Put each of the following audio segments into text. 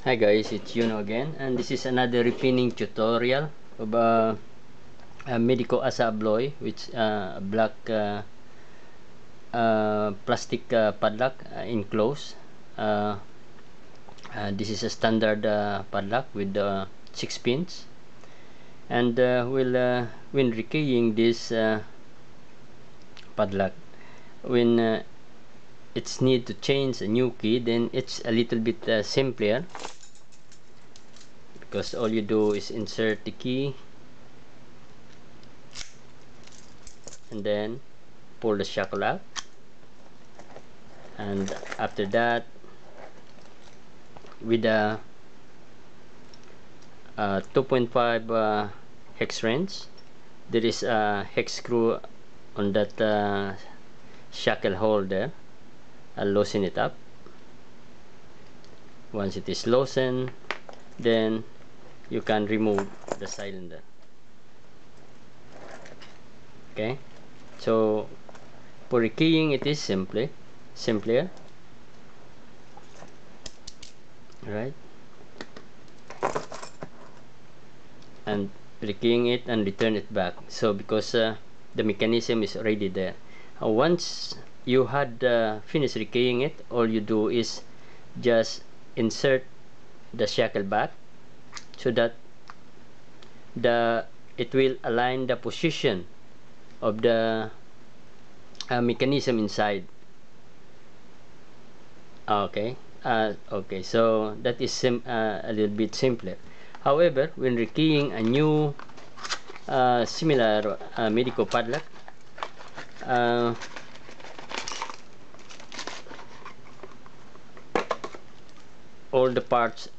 Hi guys, it's Yuno again, and this is another repinning tutorial of a Medeco Asa Abloy, which a black plastic padlock enclosed. This is a standard padlock with 6 pins, and when rekeying this padlock, when it's need to change a new key, then it's a little bit simpler, because all you do is insert the key and then pull the shackle out, and after that, with a 2.5 hex wrench, there is a hex screw on that shackle holder. I'll loosen it up. Once it is loosened, then you can remove the cylinder. Okay, so for rekeying it is simpler. Right, and rekeying it and return it back. So because the mechanism is already there, once you had finished rekeying it, all you do is just insert the shackle back, so that it will align the position of the mechanism inside. Okay, so that is a little bit simpler. However, when rekeying a new similar Medeco padlock, all the parts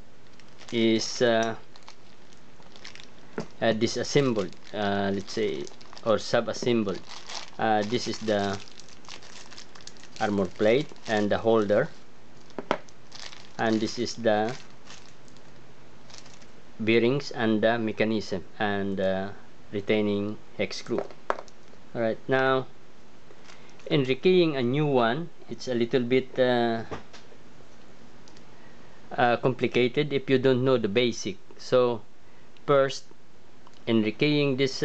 is disassembled, let's say, or sub-assembled. This is the armor plate and the holder, and this is the bearings and the mechanism and retaining hex screw. Alright, now in rekeying a new one, it's a little bit complicated if you don't know the basic. So first, in rekeying this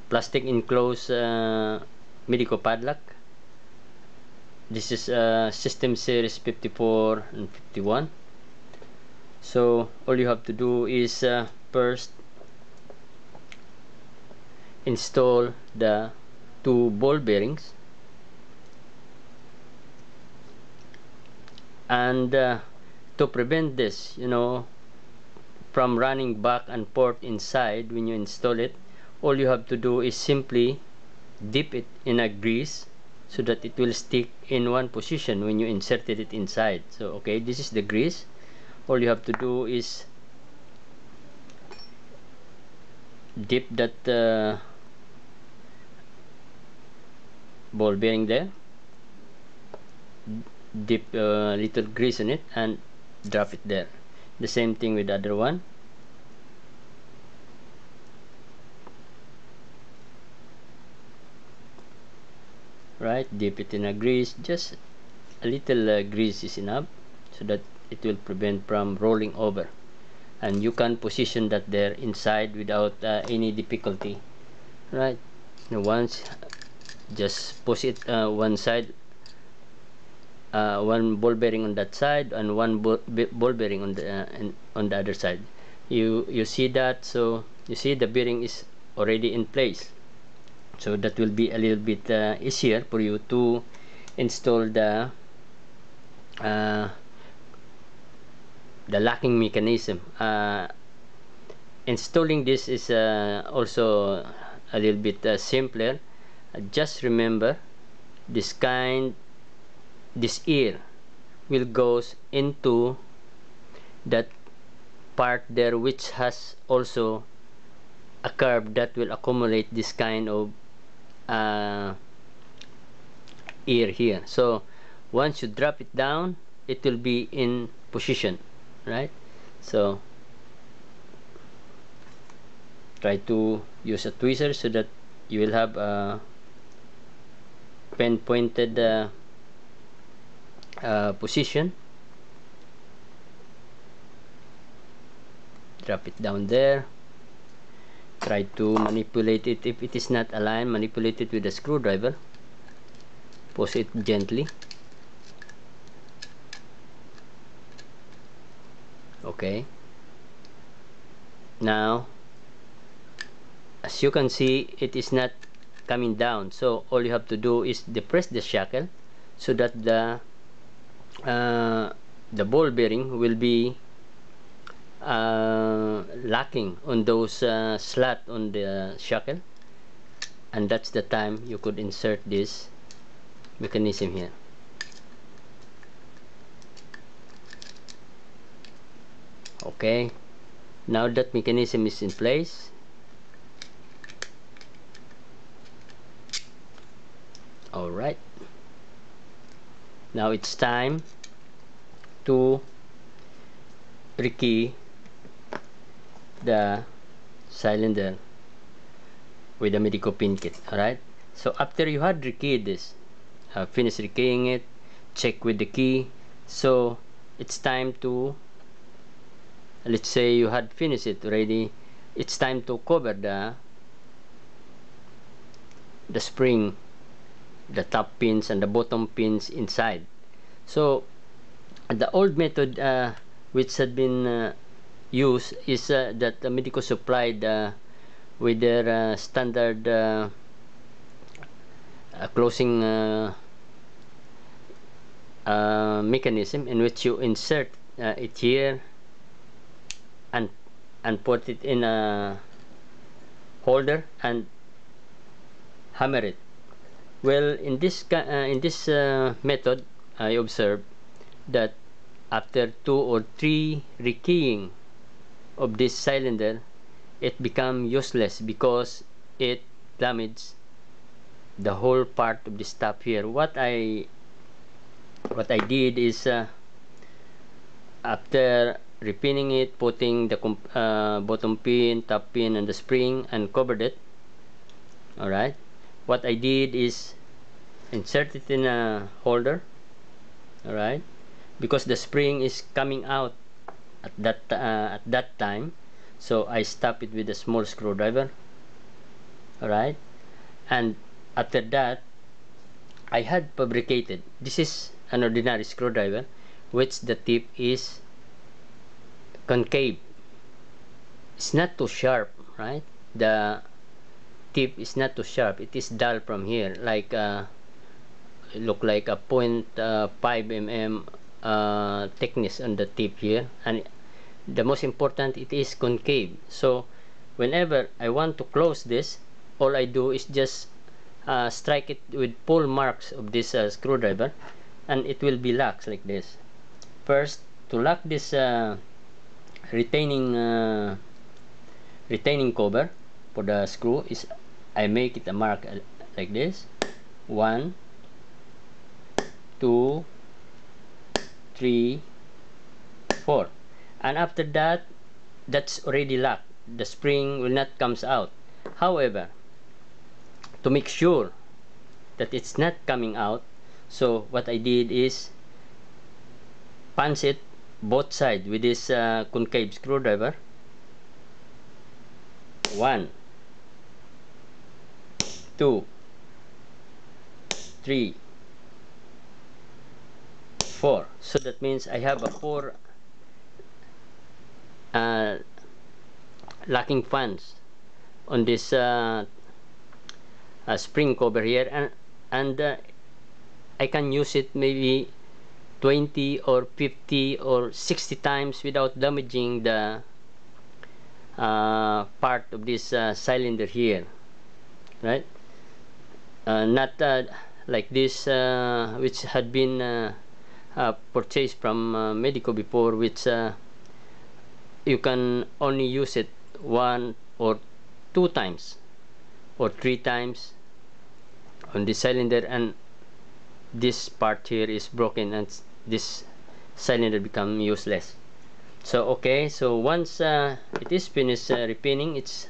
plastic enclosed Medeco padlock, this is system series 54 and 51. So all you have to do is first install the 2 ball bearings, and to prevent this, from running back and forth inside when you install it, all you have to do is simply dip it in a grease so that it will stick in one position when you inserted it inside. So okay, this is the grease. All you have to do is dip that ball bearing there, dip a little grease in it and drop it there. The same thing with the other one. Right, dip it in a grease. Just a little grease is enough, so that it will prevent from rolling over, and you can position that there inside without any difficulty. Right, now once, just push it one side, one ball bearing on that side and one ball bearing on the other side. You see that? So you see the bearing is already in place, so that will be a little bit easier for you to install the locking mechanism. Installing this is also a little bit simpler. Just remember, this ear will goes into that part there, which has also a curve that will accumulate this kind of ear here. So once you drop it down, it will be in position, right? So try to use a tweezer so that you will have a pen pointed position. Drop it down there. Try to manipulate it. If it is not aligned, manipulate it with a screwdriver. Push it gently. Okay. Now, as you can see, it is not coming down. So all you have to do is depress the shackle so that the ball bearing will be locking on those slot on the shackle, and that's the time you could insert this mechanism here. Okay, now that mechanism is in place, alright, now it's time to rekey the cylinder with the Medeco pin kit. Alright, so after you had rekeyed this, finish rekeying it, check with the key, so it's time to, let's say you had finished it already, it's time to cover the spring, the top pins and the bottom pins inside. So the old method which had been used is that Medeco supplied with their standard closing mechanism, in which you insert it here and put it in a holder and hammer it. Well, in this method, I observed that after 2 or 3 rekeying of this cylinder, it become useless because it damaged the whole part of the top here. What I did is after repinning it, putting the bottom pin, top pin and the spring and covered it, alright, what I did is insert it in a holder, alright, because the spring is coming out at that time, so I stop it with a small screwdriver, alright, and after that I had fabricated, this is an ordinary screwdriver which the tip is concave, it's not too sharp, right, the tip is not too sharp, it is dull from here, like look like a 0.5 mm thickness on the tip here, and the most important, it is concave. So whenever I want to close this, all I do is just strike it with pull marks of this screwdriver, and it will be locked like this. First, to lock this retaining cover for the screw, is I make it a mark like this: 1, 2, 3, 4, and after that, that's already locked. The spring will not comes out. However, to make sure that it's not coming out, so what I did is punch it both sides with this concave screwdriver. 1, 2, 3, 4. So that means I have a 4 locking fans on this spring cover here, and I can use it maybe 20 or 50 or 60 times without damaging the part of this cylinder here, right? Not like this which had been purchased from Medeco before, which you can only use it 1 or 2 times or 3 times on the cylinder, and this part here is broken and this cylinder become useless. So okay, so once it is finished repinning, it's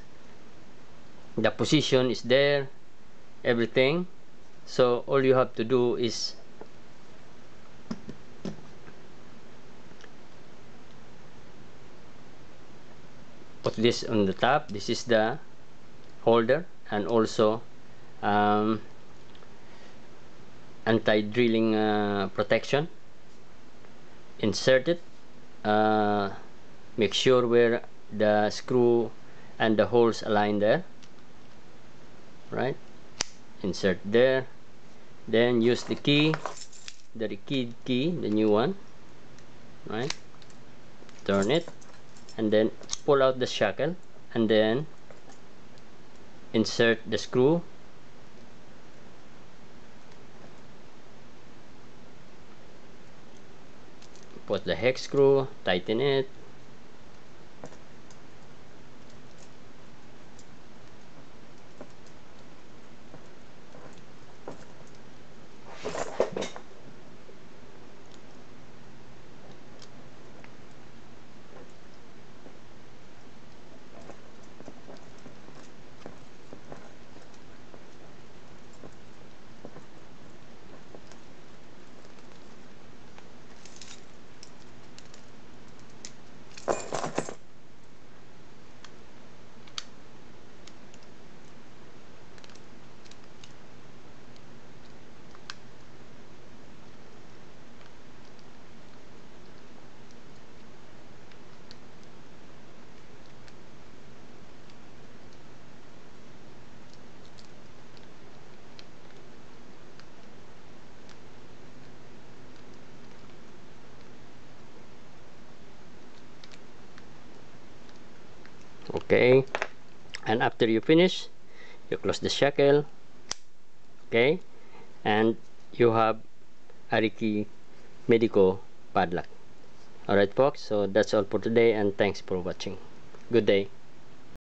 the position is there, everything. So all you have to do is put this on the top. This is the holder, and also anti-drilling protection. Insert it. Make sure where the screw and the holes align there, right? Insert there. Then use the key, the key, the new one, right? Turn it, and then pull out the shackle, and then insert the screw. Put the hex screw, tighten it. Okay, and after you finish, you close the shackle. Okay, and you have Ariki Medico padlock. Alright folks, so that's all for today, and thanks for watching. Good day.